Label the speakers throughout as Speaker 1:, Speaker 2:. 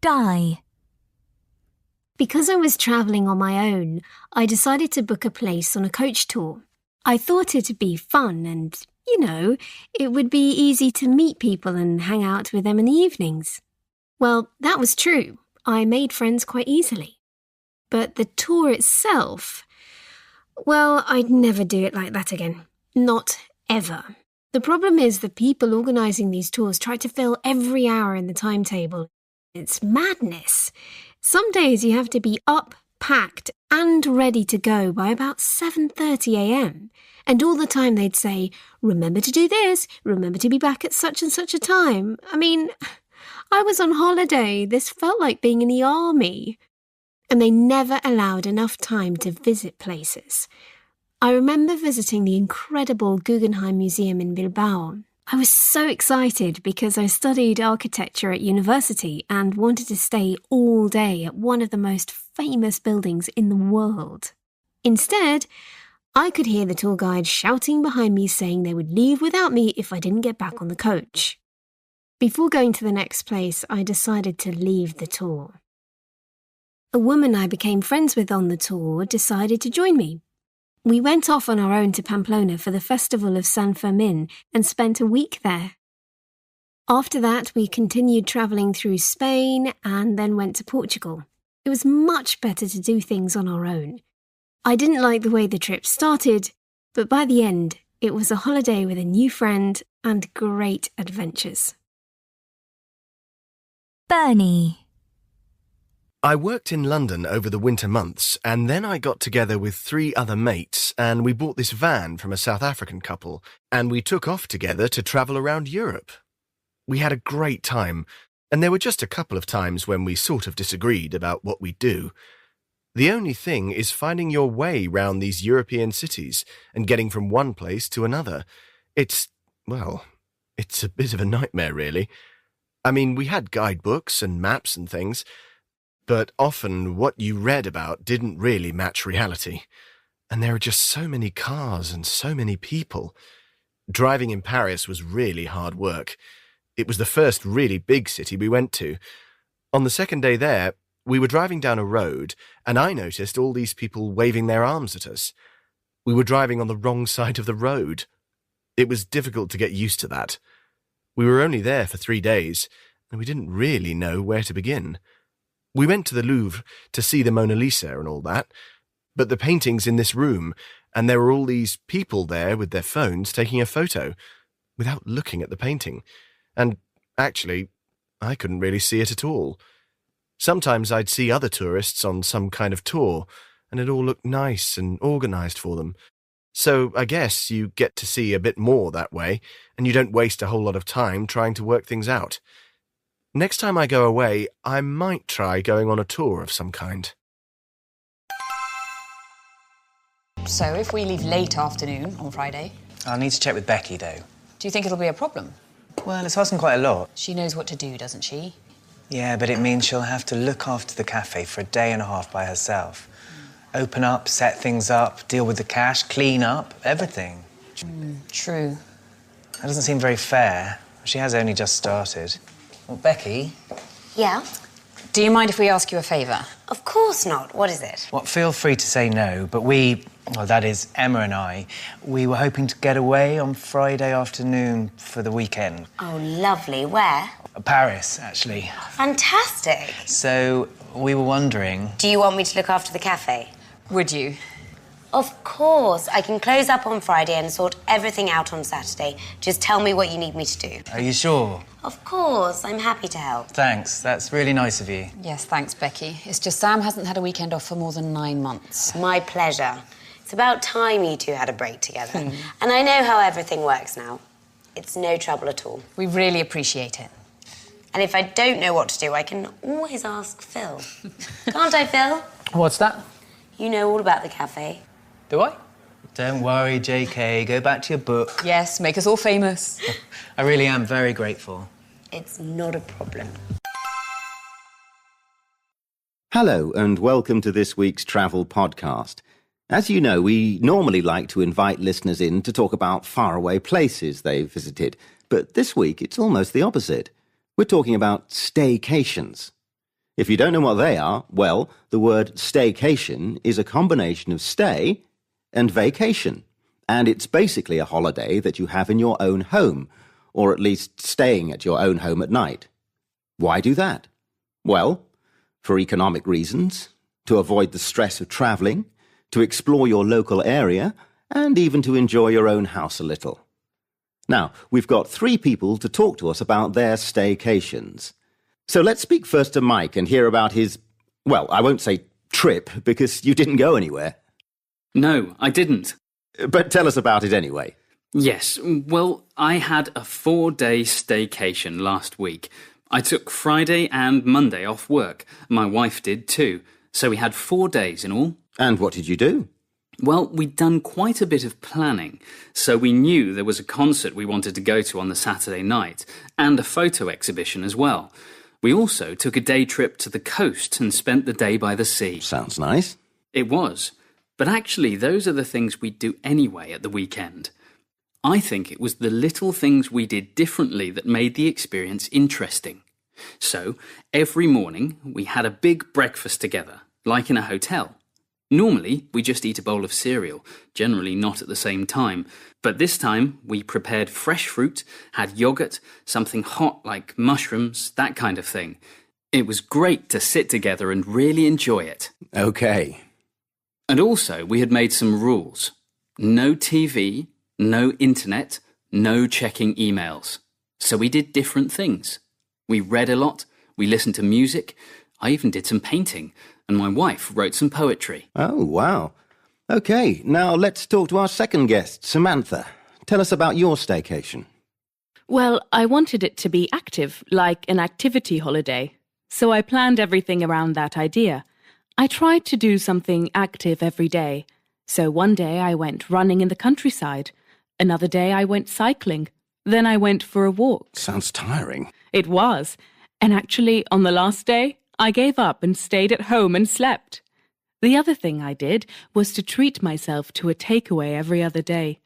Speaker 1: Sky.
Speaker 2: Because I was travelling on my own, I decided to book a place on a coach tour. I thought it'd be fun and, it would be easy to meet people and hang out with them in the evenings. Well, that was true. I made friends quite easily. But the tour itself, well, I'd never do it like that again. Not ever. The problem is the people organising these tours try to fill every hour in the timetable. It's madness. Some days you have to be up, packed and ready to go by about 7:30 a.m. And all the time they'd say, remember to do this, remember to be back at such and such a time. I mean, I was on holiday. This felt like being in the army. And they never allowed enough time to visit places. I remember visiting the incredible Guggenheim Museum in Bilbao. I was so excited because I studied architecture at university and wanted to stay all day at one of the most famous buildings in the world. Instead, I could hear the tour guide shouting behind me saying they would leave without me if I didn't get back on the coach. Before going to the next place, I decided to leave the tour. A woman I became friends with on the tour decided to join me. We went off on our own to Pamplona for the festival of San Fermin and spent a week there. After that, we continued travelling through Spain and then went to Portugal. It was much better to do things on our own. I didn't like the way the trip started, but by the end, it was a holiday with a new friend and great adventures.
Speaker 1: Bernie.
Speaker 3: I worked in London over the winter months, and then I got together with 3 other mates, and we bought this van from a South African couple, and we took off together to travel around Europe. We had a great time, and there were just a couple of times when we sort of disagreed about what we'd do. The only thing is finding your way round these European cities and getting from one place to another. It's a bit of a nightmare, really. I mean, we had guidebooks and maps and things, but often what you read about didn't really match reality. And there are just so many cars and so many people. Driving in Paris was really hard work. It was the first really big city we went to. On the second day there, we were driving down a road, and I noticed all these people waving their arms at us. We were driving on the wrong side of the road. It was difficult to get used to that. We were only there for 3 days, and we didn't really know where to begin. We went to the Louvre to see the Mona Lisa and all that, but the painting's in this room, and there were all these people there with their phones taking a photo, without looking at the painting. And, actually, I couldn't really see it at all. Sometimes I'd see other tourists on some kind of tour, and it all looked nice and organised for them. So I guess you get to see a bit more that way, and you don't waste a whole lot of time trying to work things out. Next time I go away, I might try going on a tour of some kind.
Speaker 4: So if we leave late afternoon on Friday...
Speaker 5: I'll need to check with Becky, though.
Speaker 4: Do you think it'll be a problem?
Speaker 5: Well, it's asking quite a lot.
Speaker 4: She knows what to do, doesn't she?
Speaker 5: Yeah, but it means she'll have to look after the cafe for a day and a half by herself. Open up, set things up, deal with the cash, clean up, everything.
Speaker 4: True.
Speaker 5: That doesn't seem very fair. She has only just started. Well, Becky?
Speaker 6: Yeah?
Speaker 4: Do you mind if we ask you a favour?
Speaker 6: Of course not. What is it?
Speaker 5: Well, feel free to say no, but that is Emma and I, we were hoping to get away on Friday afternoon for the weekend.
Speaker 6: Oh, lovely. Where?
Speaker 5: Paris, actually.
Speaker 6: Fantastic.
Speaker 5: So, we were wondering...
Speaker 6: Do you want me to look after the cafe?
Speaker 4: Would you?
Speaker 6: Of course. I can close up on Friday and sort everything out on Saturday. Just tell me what you need me to do.
Speaker 5: Are you sure?
Speaker 6: Of course. I'm happy to help.
Speaker 5: Thanks. That's really nice of you.
Speaker 4: Yes, thanks, Becky. It's just Sam hasn't had a weekend off for more than 9 months.
Speaker 6: My pleasure. It's about time you two had a break together. And I know how everything works now. It's no trouble at all.
Speaker 4: We really appreciate it.
Speaker 6: And if I don't know what to do, I can always ask Phil. Can't I, Phil?
Speaker 5: What's that?
Speaker 6: You know all about the cafe.
Speaker 5: Do I? Don't worry, JK. Go back to your book.
Speaker 4: Yes, make us all famous.
Speaker 5: I really am very grateful.
Speaker 6: It's not a problem.
Speaker 7: Hello, and welcome to this week's travel podcast. As you know, we normally like to invite listeners in to talk about faraway places they've visited, but this week it's almost the opposite. We're talking about staycations. If you don't know what they are, well, the word staycation is a combination of stay and vacation. And it's basically a holiday that you have in your own home, or at least staying at your own home at night. Why do that? Well, for economic reasons, to avoid the stress of travelling, to explore your local area, and even to enjoy your own house a little. Now, we've got 3 people to talk to us about their staycations. So let's speak first to Mike and hear about his, well, I won't say trip, because you didn't go anywhere.
Speaker 1: No, I didn't.
Speaker 7: But tell us about it anyway.
Speaker 1: Yes, well, I had a 4-day staycation last week. I took Friday and Monday off work. My wife did too. So we had 4 days in all.
Speaker 7: And what did you do?
Speaker 1: Well, we'd done quite a bit of planning. So we knew there was a concert we wanted to go to on the Saturday night, and a photo exhibition as well. We also took a day trip to the coast and spent the day by the sea.
Speaker 7: Sounds nice.
Speaker 1: It was. But actually, those are the things we'd do anyway at the weekend. I think it was the little things we did differently that made the experience interesting. So, every morning, we had a big breakfast together, like in a hotel. Normally, we just eat a bowl of cereal, generally not at the same time. But this time, we prepared fresh fruit, had yogurt, something hot like mushrooms, that kind of thing. It was great to sit together and really enjoy it.
Speaker 7: Okay.
Speaker 1: And also, we had made some rules. No TV, no internet, no checking emails. So we did different things. We read a lot, we listened to music, I even did some painting, and my wife wrote some poetry.
Speaker 7: Oh, wow. Okay, now let's talk to our second guest, Samantha. Tell us about your staycation.
Speaker 8: Well, I wanted it to be active, like an activity holiday. So I planned everything around that idea. I tried to do something active every day. So one day I went running in the countryside. Another day I went cycling. Then I went for a walk.
Speaker 7: Sounds tiring.
Speaker 8: It was. And actually, on the last day, I gave up and stayed at home and slept. The other thing I did was to treat myself to a takeaway every other day.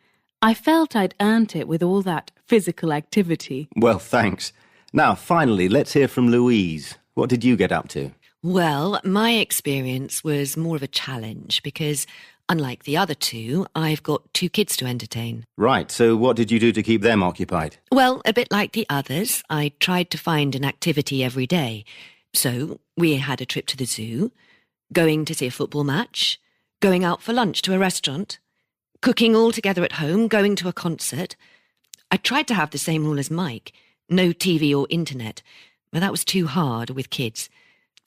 Speaker 8: I felt I'd earned it with all that physical activity.
Speaker 7: Well, thanks. Now, finally, let's hear from Louise. What did you get up to?
Speaker 9: Well, my experience was more of a challenge because, unlike the other 2, I've got 2 kids to entertain.
Speaker 7: Right, so what did you do to keep them occupied?
Speaker 9: Well, a bit like the others, I tried to find an activity every day. So we had a trip to the zoo, going to see a football match, going out for lunch to a restaurant, cooking all together at home, going to a concert. I tried to have the same rule as Mike, no TV or internet, but that was too hard with kids.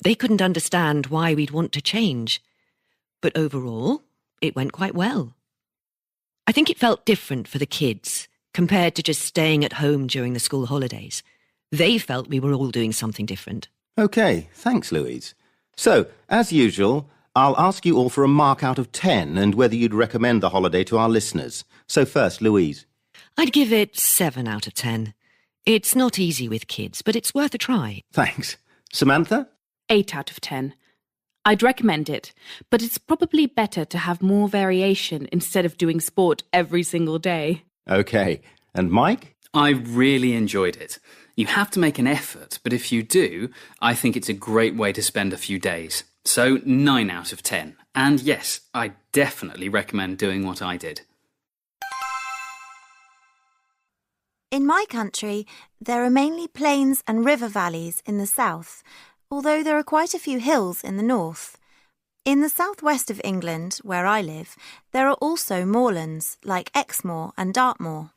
Speaker 9: They couldn't understand why we'd want to change. But overall, it went quite well. I think it felt different for the kids compared to just staying at home during the school holidays. They felt we were all doing something different.
Speaker 7: OK, thanks, Louise. So, as usual, I'll ask you all for a mark out of 10 and whether you'd recommend the holiday to our listeners. So first, Louise.
Speaker 9: I'd give it 7 out of 10. It's not easy with kids, but it's worth a try.
Speaker 7: Thanks. Samantha?
Speaker 8: 8 out of 10. I'd recommend it, but it's probably better to have more variation instead of doing sport every single day.
Speaker 7: OK. And Mike?
Speaker 1: I really enjoyed it. You have to make an effort, but if you do, I think it's a great way to spend a few days. So 9 out of 10. And yes, I definitely recommend doing what I did.
Speaker 10: In my country, there are mainly plains and river valleys in the south, although there are quite a few hills in the north. In the southwest of England, where I live, there are also moorlands like Exmoor and Dartmoor.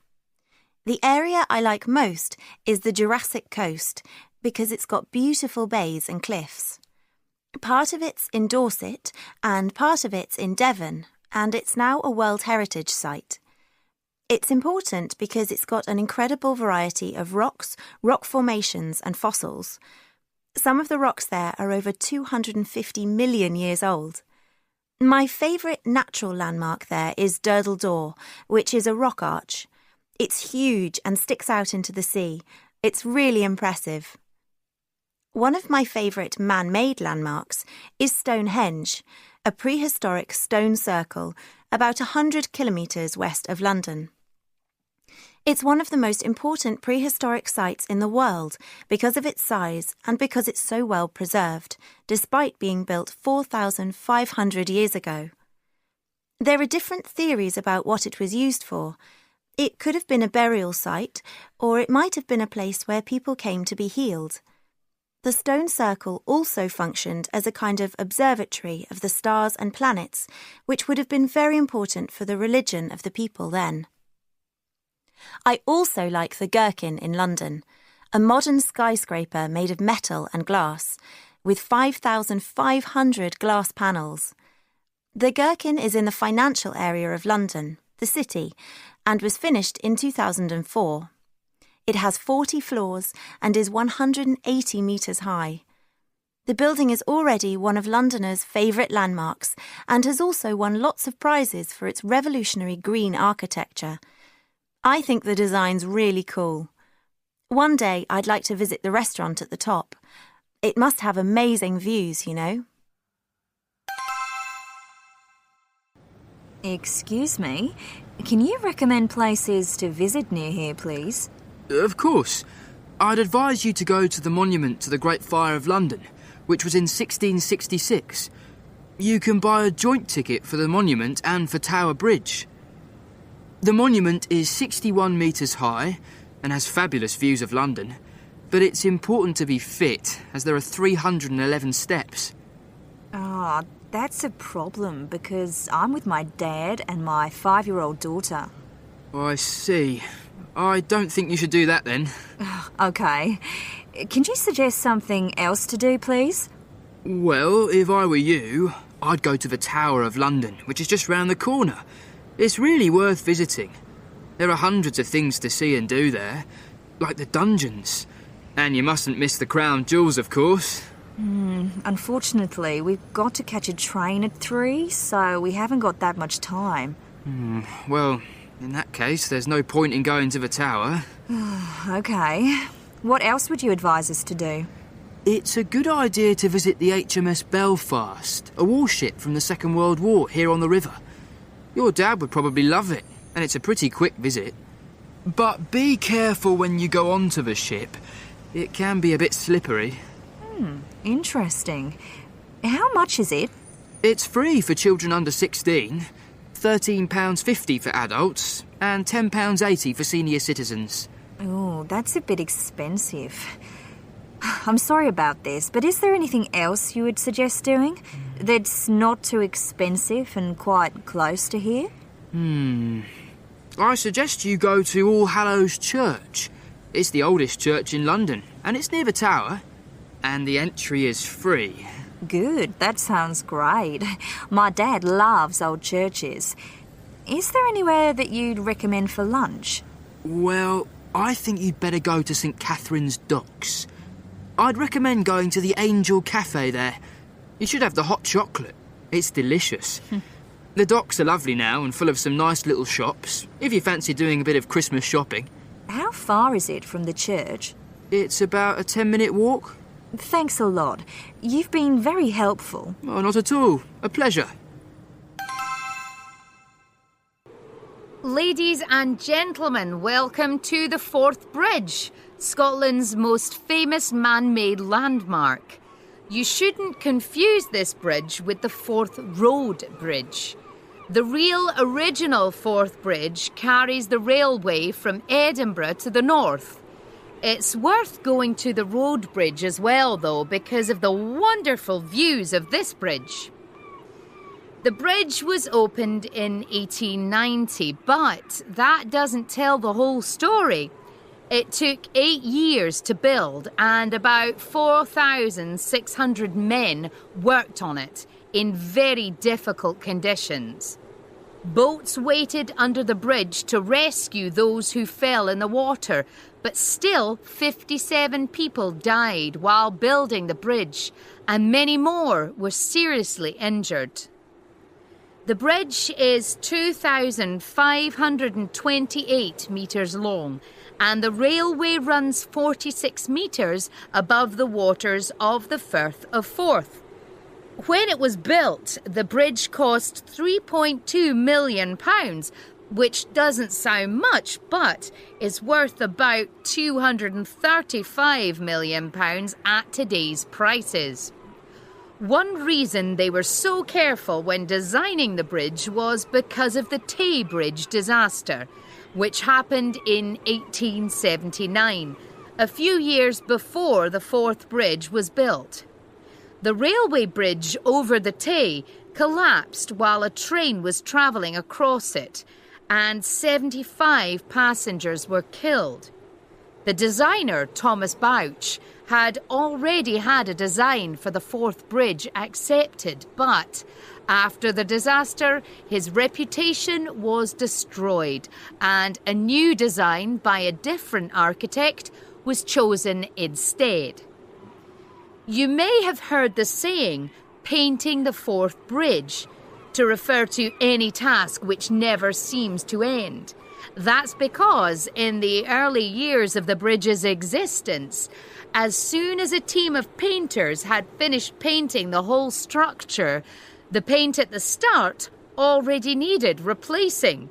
Speaker 10: The area I like most is the Jurassic Coast because it's got beautiful bays and cliffs. Part of it's in Dorset and part of it's in Devon, and it's now a World Heritage Site. It's important because it's got an incredible variety of rocks, rock formations and fossils. Some of the rocks there are over 250 million years old. My favourite natural landmark there is Durdle Door, which is a rock arch. It's huge and sticks out into the sea. It's really impressive. One of my favourite man-made landmarks is Stonehenge, a prehistoric stone circle about 100 kilometres west of London. It's one of the most important prehistoric sites in the world because of its size and because it's so well preserved, despite being built 4,500 years ago. There are different theories about what it was used for. It could have been a burial site, or it might have been a place where people came to be healed. The stone circle also functioned as a kind of observatory of the stars and planets, which would have been very important for the religion of the people then. I also like the Gherkin in London, a modern skyscraper made of metal and glass, with 5,500 glass panels. The Gherkin is in the financial area of London, the city, and was finished in 2004. It has 40 floors and is 180 metres high. The building is already one of Londoners' favourite landmarks and has also won lots of prizes for its revolutionary green architecture. I think the design's really cool. One day I'd like to visit the restaurant at the top. It must have amazing views, you know.
Speaker 11: Excuse me, can you recommend places to visit near here, please?
Speaker 12: Of course. I'd advise you to go to the monument to the Great Fire of London, which was in 1666. You can buy a joint ticket for the monument and for Tower Bridge. The monument is 61 metres high and has fabulous views of London, but it's important to be fit, as there are 311 steps.
Speaker 11: Ah, that's a problem, because I'm with my dad and my 5-year-old daughter.
Speaker 12: I see. I don't think you should do that then.
Speaker 11: OK. Can you suggest something else to do, please?
Speaker 12: Well, if I were you, I'd go to the Tower of London, which is just round the corner. It's really worth visiting. There are hundreds of things to see and do there, like the dungeons. And you mustn't miss the crown jewels, of course.
Speaker 11: Unfortunately, we've got to catch a train at 3, so we haven't got that much time.
Speaker 12: Well, in that case, there's no point in going to the tower.
Speaker 11: OK. What else would you advise us to do?
Speaker 12: It's a good idea to visit the HMS Belfast, a warship from the Second World War here on the river. Your dad would probably love it, and it's a pretty quick visit. But be careful when you go onto the ship. It can be a bit slippery.
Speaker 11: Interesting. How much is it?
Speaker 12: It's free for children under 16, £13.50 for adults, and £10.80 for senior citizens.
Speaker 11: Oh, that's a bit expensive. I'm sorry about this, but is there anything else you would suggest doing that's not too expensive and quite close to here?
Speaker 12: I suggest you go to All Hallows Church. It's the oldest church in London, and it's near the tower. And the entry is free.
Speaker 11: Good, that sounds great. My dad loves old churches. Is there anywhere that you'd recommend for lunch?
Speaker 12: Well, I think you'd better go to St Catherine's Docks. I'd recommend going to the Angel Cafe there. You should have the hot chocolate. It's delicious. The docks are lovely now and full of some nice little shops, if you fancy doing a bit of Christmas shopping.
Speaker 11: How far is it from the church?
Speaker 12: It's about a 10-minute walk.
Speaker 11: Thanks a lot. You've been very helpful.
Speaker 12: Oh, not at all. A pleasure.
Speaker 13: Ladies and gentlemen, welcome to the Forth Bridge, Scotland's most famous man-made landmark. You shouldn't confuse this bridge with the Forth Road Bridge. The real original Forth Bridge carries the railway from Edinburgh to the north. It's worth going to the road bridge as well, though, because of the wonderful views of this bridge. The bridge was opened in 1890, but that doesn't tell the whole story. It took 8 years to build, and about 4,600 men worked on it in very difficult conditions. Boats waited under the bridge to rescue those who fell in the water, but still 57 people died while building the bridge, and many more were seriously injured. The bridge is 2,528 metres long, and the railway runs 46 metres above the waters of the Firth of Forth. When it was built, the bridge cost £3.2 million, which doesn't sound much, but is worth about £235 million at today's prices. One reason they were so careful when designing the bridge was because of the Tay Bridge disaster, which happened in 1879, a few years before the fourth bridge was built. The railway bridge over the Tay collapsed while a train was travelling across it, and 75 passengers were killed. The designer, Thomas Bouch, had already had a design for the fourth bridge accepted, but after the disaster, his reputation was destroyed and a new design by a different architect was chosen instead. You may have heard the saying, painting the fourth bridge, to refer to any task which never seems to end. That's because in the early years of the bridge's existence, as soon as a team of painters had finished painting the whole structure, the paint at the start already needed replacing.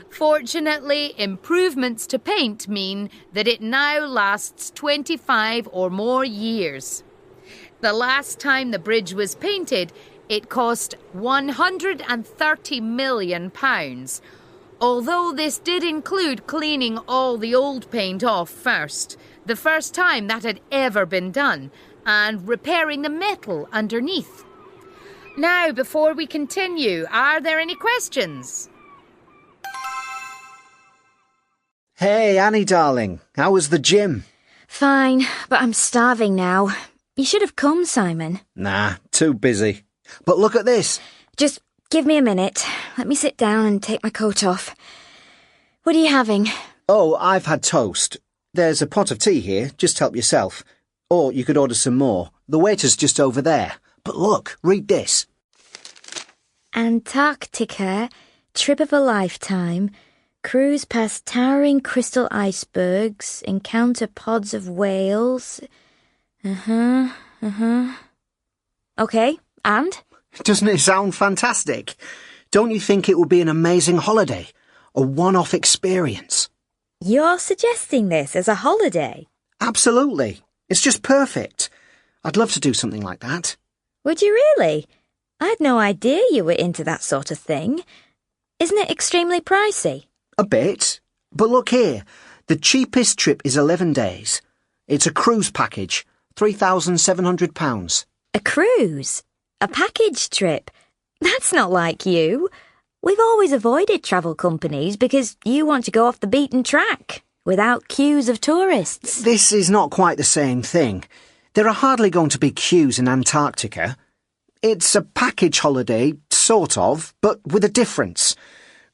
Speaker 13: Fortunately, improvements to paint mean that it now lasts 25 or more years. The last time the bridge was painted, it cost £130 million. Although this did include cleaning all the old paint off first, the first time that had ever been done, and repairing the metal underneath. Now, before we continue, are there any questions?
Speaker 14: Hey, Annie, darling. How was the gym?
Speaker 11: Fine, but I'm starving now. You should have come, Simon.
Speaker 14: Nah, too busy. But look at this.
Speaker 11: Just give me a minute. Let me sit down and take my coat off. What are you having?
Speaker 14: Oh, I've had toast. There's a pot of tea here. Just help yourself. Or you could order some more. The waiter's just over there. But look, read this.
Speaker 11: Antarctica, trip of a lifetime. Cruise past towering crystal icebergs. Encounter pods of whales. Okay, and?
Speaker 14: Doesn't it sound fantastic? Don't you think it would be an amazing holiday? A one-off experience?
Speaker 11: You're suggesting this as a holiday?
Speaker 14: Absolutely. It's just perfect. I'd love to do something like that.
Speaker 11: Would you really? I had no idea you were into that sort of thing. Isn't it extremely pricey?
Speaker 14: A bit. But look here. The cheapest trip is 11 days. It's a cruise package. £3,700.
Speaker 11: A cruise? A package trip? That's not like you. We've always avoided travel companies because you want to go off the beaten track, without queues of tourists.
Speaker 14: This is not quite the same thing. There are hardly going to be queues in Antarctica. It's a package holiday, sort of, but with a difference.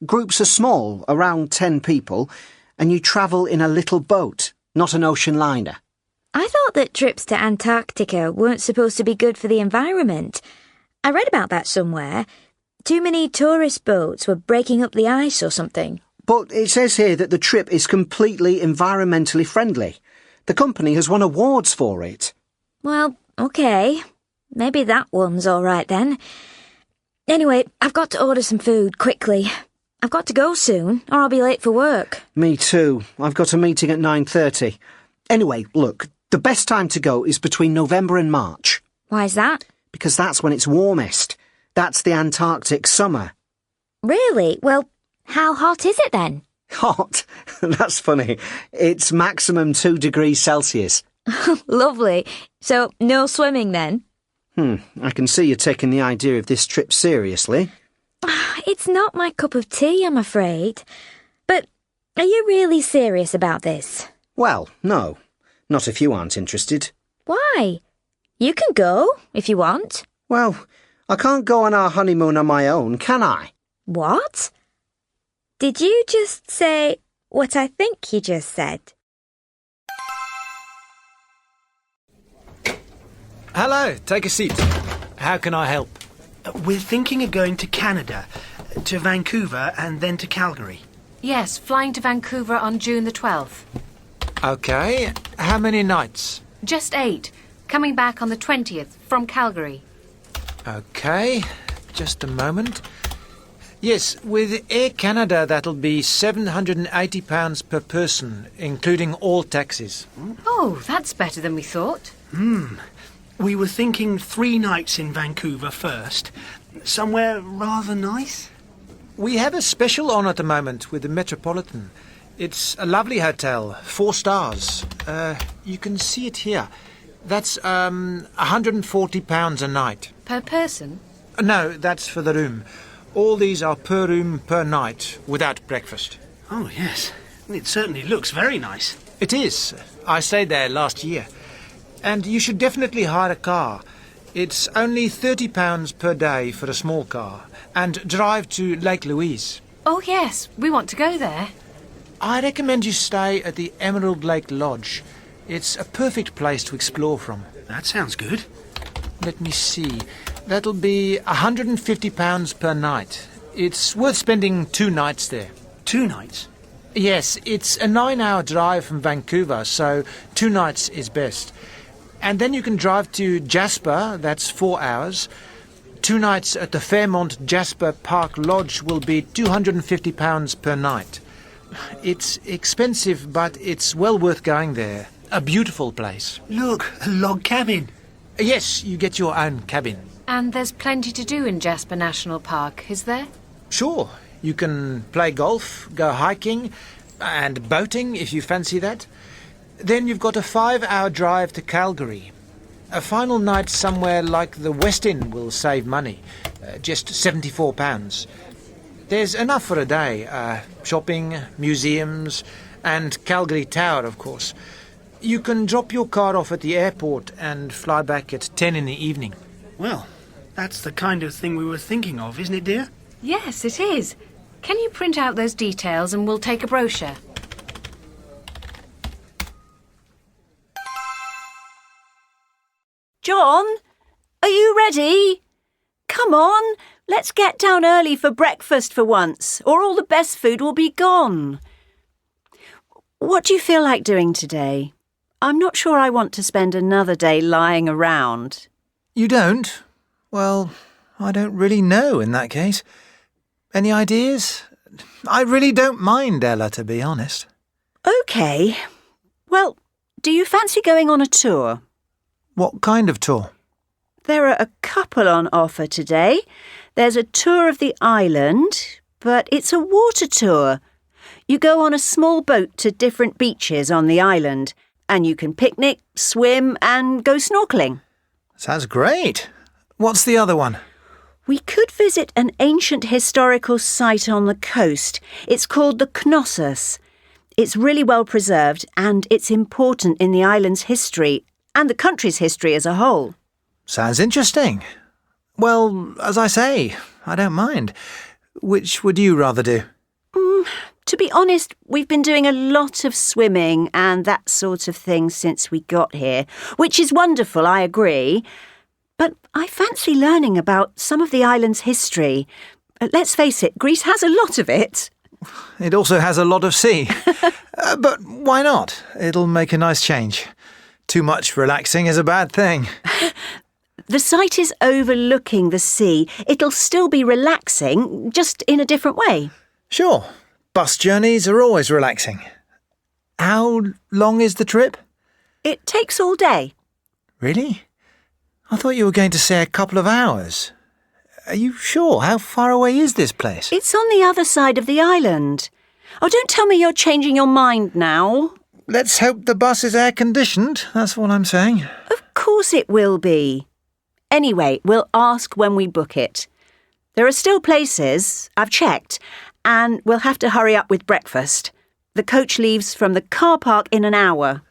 Speaker 14: Groups are small, around 10 people, and you travel in a little boat, not an ocean liner.
Speaker 11: I thought that trips to Antarctica weren't supposed to be good for the environment. I read about that somewhere. Too many tourist boats were breaking up the ice or something.
Speaker 14: But it says here that the trip is completely environmentally friendly. The company has won awards for it.
Speaker 11: Well, okay. Maybe that one's all right then. Anyway, I've got to order some food quickly. I've got to go soon, or I'll be late for work.
Speaker 14: Me too. I've got a meeting at 9:30. Anyway, look, the best time to go is between November and March.
Speaker 11: Why's that?
Speaker 14: Because that's when it's warmest. That's the Antarctic summer.
Speaker 11: Really? Well, how hot is it then?
Speaker 14: Hot? That's funny. It's maximum 2 degrees Celsius.
Speaker 11: Lovely. So, no swimming then?
Speaker 14: I can see you're taking the idea of this trip seriously.
Speaker 11: It's not my cup of tea, I'm afraid. But are you really serious about this?
Speaker 14: Well, no. Not if you aren't interested.
Speaker 11: Why? You can go, if you want.
Speaker 14: Well, I can't go on our honeymoon on my own, can I?
Speaker 11: What? Did you just say what I think you just said?
Speaker 15: Hello, take a seat. How can I help?
Speaker 16: We're thinking of going to Canada, to Vancouver and then to Calgary.
Speaker 17: Yes, flying to Vancouver on June the 12th.
Speaker 15: Okay, how many nights?
Speaker 17: Just 8. Coming back on the 20th from Calgary.
Speaker 15: Okay, just a moment. Yes, with Air Canada that'll be £780 per person, including all taxes.
Speaker 17: Oh, that's better than we thought.
Speaker 16: We were thinking 3 nights in Vancouver first. Somewhere rather nice.
Speaker 15: We have a special on at the moment with the Metropolitan. It's a lovely hotel, 4 stars. You can see it here. That's £140 a night.
Speaker 17: Per person?
Speaker 15: No, that's for the room. All these are per room per night, without breakfast.
Speaker 16: Oh, yes. It certainly looks very nice.
Speaker 15: It is. I stayed there last year. And you should definitely hire a car. It's only £30 per day for a small car. And drive to Lake Louise.
Speaker 17: Oh, yes. We want to go there.
Speaker 15: I recommend you stay at the Emerald Lake Lodge. It's a perfect place to explore from.
Speaker 16: That sounds good.
Speaker 15: Let me see. That'll be £150 per night. It's worth spending 2 nights there.
Speaker 16: 2 nights?
Speaker 15: Yes, it's a 9-hour drive from Vancouver, so 2 nights is best. And then you can drive to Jasper, that's 4 hours. 2 nights at the Fairmont Jasper Park Lodge will be £250 per night. It's expensive, but it's well worth going there. A beautiful place.
Speaker 16: Look, a log cabin.
Speaker 15: Yes, you get your own cabin.
Speaker 17: And there's plenty to do in Jasper National Park, is there?
Speaker 15: Sure. You can play golf, go hiking, and boating if you fancy that. Then you've got a 5-hour drive to Calgary. A final night somewhere like the West End will save money, just £74. There's enough for a day. Shopping, museums, and Calgary Tower, of course. You can drop your car off at the airport and fly back at 10 in the evening.
Speaker 16: Well, that's the kind of thing we were thinking of, isn't it, dear?
Speaker 17: Yes, it is. Can you print out those details and we'll take a brochure?
Speaker 18: John, are you ready? Come on, let's get down early for breakfast for once, or all the best food will be gone. What do you feel like doing today? I'm not sure I want to spend another day lying around.
Speaker 15: You don't? Well, I don't really know in that case. Any ideas? I really don't mind, Ella, to be honest.
Speaker 18: OK. Well, do you fancy going on a tour?
Speaker 15: What kind of tour?
Speaker 18: There are a couple on offer today. There's a tour of the island, but it's a water tour. You go on a small boat to different beaches on the island, and you can picnic, swim, and go snorkelling.
Speaker 15: Sounds great. What's the other one?
Speaker 18: We could visit an ancient historical site on the coast. It's called the Knossos. It's really well preserved, and it's important in the island's history and the country's history as a whole.
Speaker 15: Sounds interesting. Well, as I say, I don't mind. Which would you rather do?
Speaker 18: To be honest, we've been doing a lot of swimming and that sort of thing since we got here, which is wonderful, I agree. But I fancy learning about some of the island's history. Let's face it, Greece has a lot of it.
Speaker 15: It also has a lot of sea. But why not? It'll make a nice change. Too much relaxing is a bad thing.
Speaker 18: The site is overlooking the sea. It'll still be relaxing, just in a different way.
Speaker 15: Sure. Bus journeys are always relaxing. How long is the trip?
Speaker 18: It takes all day.
Speaker 15: Really? I thought you were going to say a couple of hours. Are you sure? How far away is this place?
Speaker 18: It's on the other side of the island. Oh, don't tell me you're changing your mind now.
Speaker 15: Let's hope the bus is air-conditioned, that's what I'm saying.
Speaker 18: Of course it will be. Anyway, we'll ask when we book it. There are still places, I've checked, and we'll have to hurry up with breakfast. The coach leaves from the car park in an hour.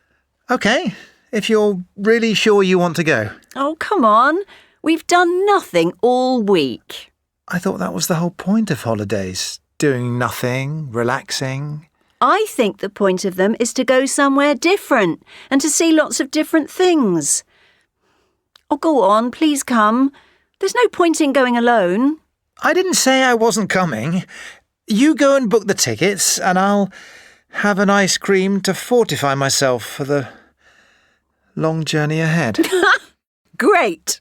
Speaker 15: OK, if you're really sure you want to go.
Speaker 18: Oh, come on. We've done nothing all week.
Speaker 15: I thought that was the whole point of holidays. Doing nothing, relaxing.
Speaker 18: I think the point of them is to go somewhere different and to see lots of different things. Oh, go on, please come. There's no point in going alone.
Speaker 15: I didn't say I wasn't coming. You go and book the tickets and I'll have an ice cream to fortify myself for the long journey ahead.
Speaker 18: Great.